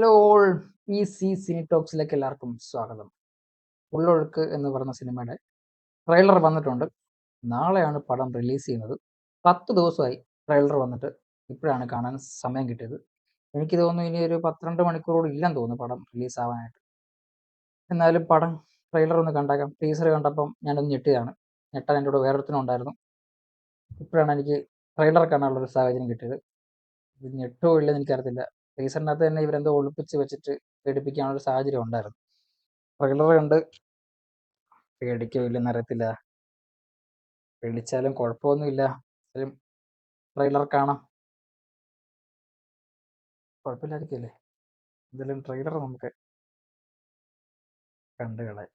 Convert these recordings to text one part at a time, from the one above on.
Hello all, Sini ടോക്സിലേക്ക് എല്ലാവർക്കും സ്വാഗതം. ഉള്ളൊഴുക്ക് എന്ന് പറഞ്ഞ സിനിമയുടെ ട്രെയിലർ വന്നിട്ടുണ്ട്. നാളെയാണ് പടം റിലീസ് ചെയ്യുന്നത്. 10 ദിവസമായി ട്രെയിലർ വന്നിട്ട്. ഇപ്പോഴാണ് കാണാൻ സമയം കിട്ടിയത്. എനിക്ക് തോന്നുന്നു ഇനി ഒരു 12 മണിക്കൂറോട് ഇല്ലെന്ന് തോന്നുന്നു പടം റിലീസ് ആവാനായിട്ട്. എന്നാലും പടം ട്രെയിലർ ഒന്ന് കണ്ടേക്കാം. ടീസർ കണ്ടപ്പം ഞാനൊന്ന് ഞെട്ടിയതാണ്. ഞെട്ടാൻ എൻ്റെ കൂടെ വേറൊരുത്തനും ഉണ്ടായിരുന്നു. ഇപ്പോഴാണ് എനിക്ക് ട്രെയിലർ കാണാനുള്ളൊരു സാഹചര്യം കിട്ടിയത്. ഇത് ഞെട്ടോ ഇല്ലെന്ന് എനിക്കറിയത്തില്ല. ടീസറിനകത്ത് തന്നെ ഇവരെന്തോ ഒളിപ്പിച്ച് വെച്ചിട്ട് പേടിപ്പിക്കാനുള്ളൊരു സാഹചര്യം ഉണ്ടായിരുന്നു. ട്രെയിലർ കണ്ട് പേടിക്കോ ഇല്ലെന്ന് അറിയത്തില്ല. പേടിച്ചാലും കുഴപ്പമൊന്നുമില്ല. എന്തായാലും ട്രെയിലർ കാണാം. കുഴപ്പമില്ലായിരിക്കുമല്ലേ? എന്തായാലും ട്രെയിലർ നമുക്ക് കണ്ടു കളയാം.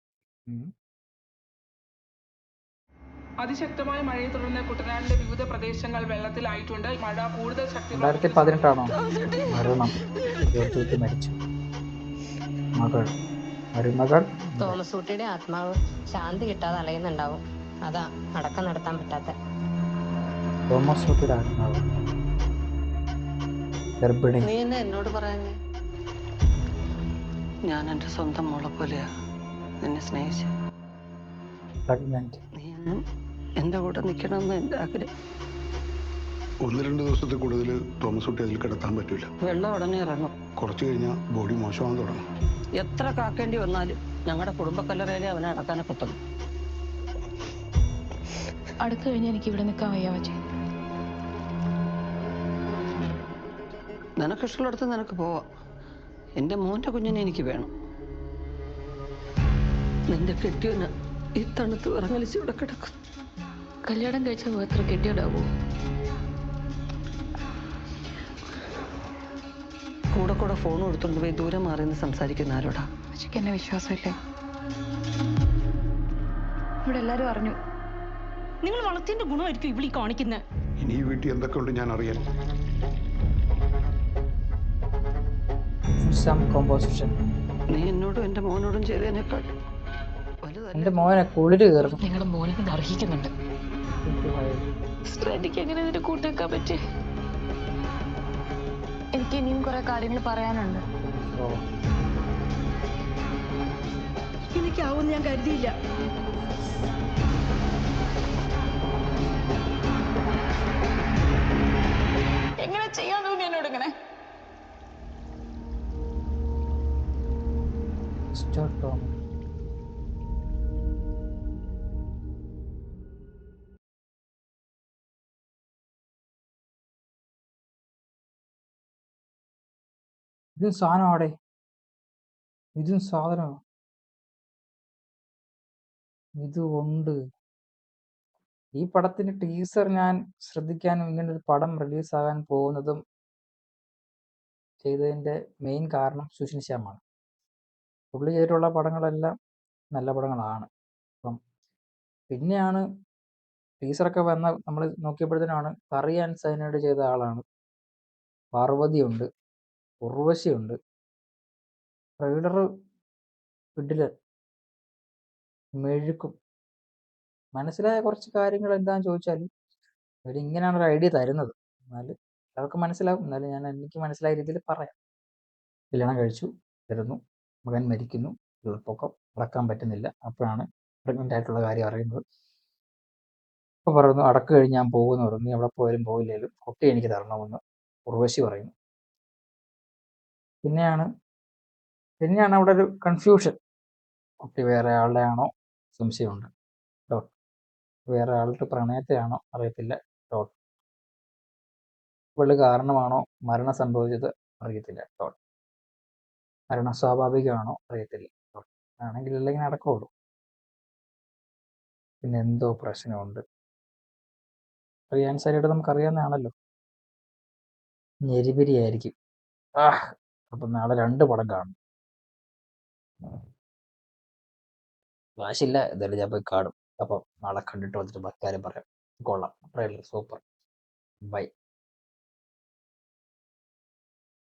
അതിശക്തമായ മഴയെ തുടർന്ന് കുട്ടനാടിന്റെ വിവിധ പ്രദേശങ്ങൾ വെള്ളത്തിലായിട്ടുണ്ട്. മഴ കൂടുതൽ 2018 മരണം. ജോർജ് മരിച്ചു. മരുമകൾ തോമസ് കുട്ടിയുടെ ആത്മാവ് ശാന്തി കിട്ടാതെ അലയുന്നുണ്ടാവും. അതാ അടക്കം നടത്താൻ പറ്റാത്ത. തോമസ് കുട്ടിയുടെ ആത്മാവ് ഗർഭിണി. നീ എന്നെ എന്നോട് പറയാഞ്ഞേ? ഞാൻ എൻ്റെ സ്വന്തം മോളെ പോലെയാ നിന്നെ സ്നേഹിച്ചു. നീ എന്നും എൻ്റെ കൂടെ നിൽക്കണമെന്ന് എൻ്റെ ആഗ്രഹം. 1-2 ദിവസത്തിൽ കൂടുതൽ തോമസ് കുട്ടി അതിൽ കിടത്താൻ പറ്റില്ല. വെള്ളം ഉടനെ ഇറങ്ങും. കുറച്ച് കഴിഞ്ഞാൽ ബോഡി മോശമാകാൻ തുടങ്ങും. എത്ര കാക്കേണ്ടി വന്നാലും ഞങ്ങളുടെ കുടുംബക്കല്ലറയിലെ അവനെ അടക്കാനൊക്കെ പറ്റും. അടുത്ത് കഴിഞ്ഞ് എനിക്ക് ഇവിടെ നിൽക്കാൻ വയ്യ വച്ചേ. നിനക്കിഷ്ടമുള്ളടത്ത് നിനക്ക് പോവാം. എൻ്റെ മോൻ്റെ കുഞ്ഞിനെ എനിക്ക് വേണം. നിന്റെ കെട്ടിയവന് ഈ തണുത്ത് വിറങ്ങലിച്ച് ഇവിടെ കിടക്കും. കല്യാണം കഴിച്ച എത്ര കെട്ടിയോടാവോ? കൂടെ കൂടെ ഫോൺ എടുത്തുകൊണ്ട് പോയി ദൂരെ മാറിയെന്ന് സംസാരിക്കുന്ന ആരോടാ? അച്ഛക്ക് എന്നെ വിശ്വാസമില്ലേ? ഇവിടെ എല്ലാരും അറിഞ്ഞു. നിങ്ങൾ വളർത്തിൻ്റെ ഗുണമായിരിക്കും ഇവിടെ കാണിക്കുന്നത്. ഇനി ഈ വീട്ടിൽ എന്തൊക്കെ ഉണ്ട് ഞാൻ അറിയാൻ. കോമ്പോസിഷൻ. നീ എന്നോടും എൻ്റെ മോനോടും ചെയ്തതിനേക്കാൾ എന്റെ മോനെ കുളിര് കയറുന്നു. നിങ്ങളുടെ മോനെ ഇത് അർഹിക്കുന്നുണ്ട്. എനിക്ക് എങ്ങനെ ഇതിന് കൂട്ടേക്കാൻ പറ്റേ? എനിക്ക് ഇനിയും കുറെ കാര്യങ്ങൾ പറയാനുണ്ട്. എനിക്കാവുമെന്ന് ഞാൻ കരുതിയില്ല. എങ്ങനെ ചെയ്യാൻ തോന്നി എന്നോട് ഇങ്ങനെ? ഇതും സാധനം അവിടെ, ഇതും സാധനമോ? ഇതുകൊണ്ട് ഈ പടത്തിന്റെ ടീസർ ഞാൻ ശ്രദ്ധിക്കാനും ഇങ്ങനെ ഒരു പടം റിലീസാകാൻ പോകുന്നതും ചെയ്തതിന്റെ മെയിൻ കാരണം സുഷിൻ ശ്യാമാണ്. പുള്ളി ചെയ്തിട്ടുള്ള പടങ്ങളെല്ലാം നല്ല പടങ്ങളാണ്. അപ്പം പിന്നെയാണ് ടീസറൊക്കെ വന്ന നമ്മൾ നോക്കിയപ്പോഴത്തേനാണ് കറി ആൻഡ് സൈനൈഡ് ചെയ്ത ആളാണ്. പാർവതിയുണ്ട്, ഉർവശിയുണ്ട്. ട്രെയിലർ വിഡില് മെഴുക്കും. മനസ്സിലായ കുറച്ച് കാര്യങ്ങൾ എന്താണെന്ന് ചോദിച്ചാൽ ഇവരിങ്ങനെയാണ് ഒരു ഐഡിയ തരുന്നത്. എന്നാൽ എല്ലാവർക്കും മനസ്സിലാവും. എന്നാലും ഞാൻ എനിക്ക് മനസ്സിലായ രീതിയിൽ പറയാം. കല്യാണം കഴിച്ചു തരുന്നു, മകൻ മരിക്കുന്നു, വെള്ളപ്പൊക്കം അടക്കാൻ പറ്റുന്നില്ല. അപ്പോഴാണ് പ്രഗ്നൻ്റ് ആയിട്ടുള്ള കാര്യം അറിയുന്നത്. അപ്പോൾ പറയുന്നു അടക്ക് കഴിഞ്ഞ് ഞാൻ പോകുമെന്ന് പറഞ്ഞു. നീ എവിടെ പോയാലും പോയില്ലേലും കുട്ടി എനിക്ക് തരണമെന്ന് ഉർവശി പറയുന്നു. പിന്നെയാണ് അവിടെ ഒരു കൺഫ്യൂഷൻ. കുട്ടി വേറെ ആളുടെ ആണോ സംശയമുണ്ട്. ഡോട്ട്. വേറെ ആളുടെ പ്രണയത്തെയാണോ അറിയത്തില്ല. ഡോട്ട്. ഇവള് കാരണമാണോ മരണം സംഭവിച്ചത് അറിയത്തില്ല. ഡോട്ട്. മരണം സ്വാഭാവികമാണോ അറിയത്തില്ല. ഡോട്ട്. ആണെങ്കിൽ അല്ലെങ്കിൽ നടക്കുള്ളൂ. പിന്നെ എന്തോ പ്രശ്നമുണ്ട്. അറിയാൻ സാരിയുടെ നമുക്കറിയാവുന്നതാണല്ലോ. ഞെരിപിരിയായിരിക്കും. അപ്പം നാളെ 2 പടം കാണും. കാശില്ല, എന്തായാലും ഞാൻ പോയി കാണും. അപ്പം നാളെ കണ്ടിട്ട് വന്നിട്ട് കാര്യം പറയാം. കൊള്ളാം, ട്രെയിലർ സൂപ്പർ. ബൈ.